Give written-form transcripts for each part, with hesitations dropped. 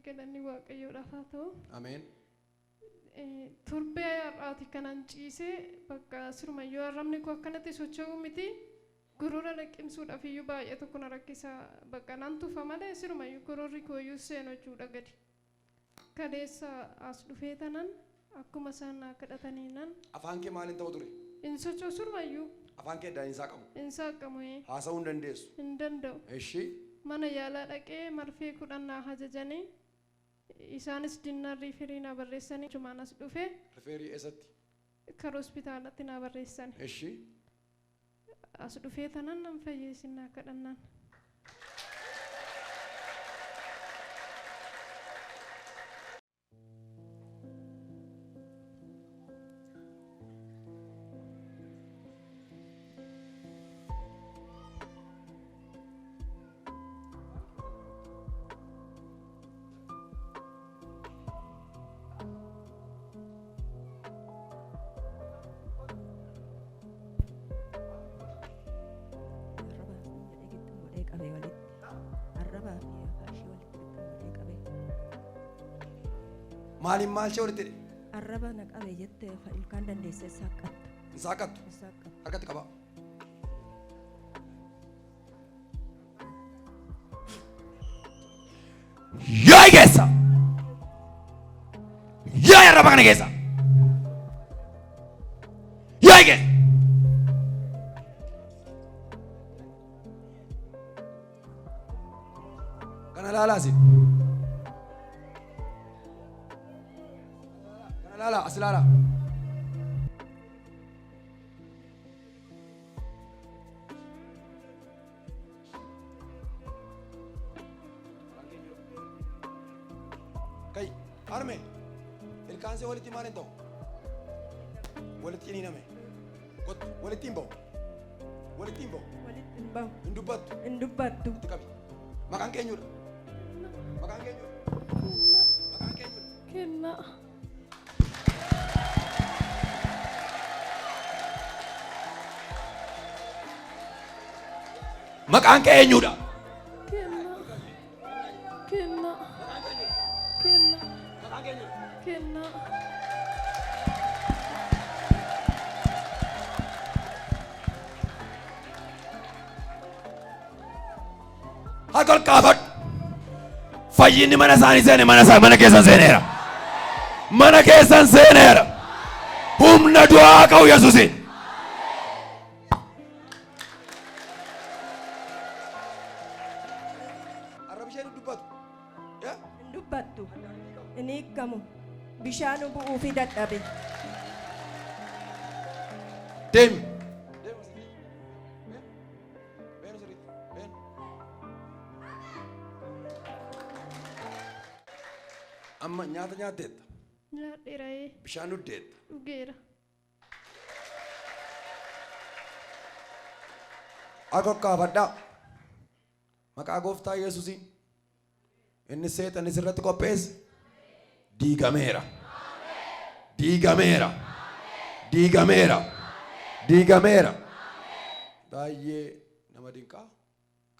galanni waaqayyoodhaaf haa ta'u. Ameen. Turbee har'aati kanan ciisee bakka sirumayyuu arrabni koo akkanatti socho'uu miti gurura laqqimsuudhaaf iyyuu baay'ee tokko na rakkisa bakka nan tufa malee sirumayyuu gururri koo iyyuu seenu jechuudha gadi. Kaleessa as dhufee tanan akkuma isaan naa kadhatanii nan. Afaan kee maaliin ta'u ture? In socho'u sirumayyuu. Afaan kee daa'insaa qabu. Insaa qabu. Haasa'uu hin dandeessu. Hin danda'u. Eshi. Mana yaalaa dhaqee marfee 10 naa ajajanii. Isaanis dinnar riiferii na barreessanii jumaanas dhufee. Riiferii eessatti? Kara hospitaalatti na barreessani. Eshi. As dhufee tanan nan fayyeessin naa kadhannan. Maalin maal shee walitti? Arraba naqabe jettee ilkaan dandeessee saaqattu. Saaqattu? Harkatti qaba. Yoo geessa! Yoo arraba kana geessa! Yoo geessa! Kana laalaasi. Lala, asilala. Kai, arme. Ilkaan se walitti maal hin ta'u? Walitti ni name. Walitti hin ba'u. Walitti hin ba'u. Walitti hin ba'u. Hin dubbattu. Hin dubbattu. Itti qabi. Maqaan keenyudha. Maqaan keenyudha. Maqaan keenyudha. Kenna. Maqaan kee eenyudha? Kenna. Kenna. Kenna. Kenna. Hakol kaafadhu. Fayyinni mana isaanii seene mana keessan seeneera. Mana keessan seeneera. Humna du'aa qabu Yesuusi. Ini kamu bishaan bu'uu fi dadhabe. Dem. Amma nyaata nyaatteetta? Nyaadheera. Bishaan dhugdeetta? Dhugeera. Akokkaafadhaa. Maqaa gooftaa Yesuusiin. Inni seexanni sirratti qopheesse diigameera. Diigameera. Diigameera. Diigameera. Baay'ee nama dinqaa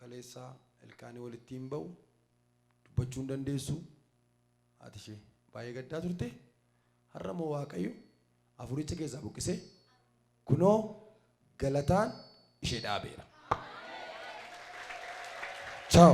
kaleessaa ilkaanii walitti hin ba'u dubbachuu hin dandeessu. Ati ishee baay'ee gaddaa turte har'a moo Waaqayyo afuricha keessaa buqqisee kunoo galataan ishee dhaabeera. Ciao.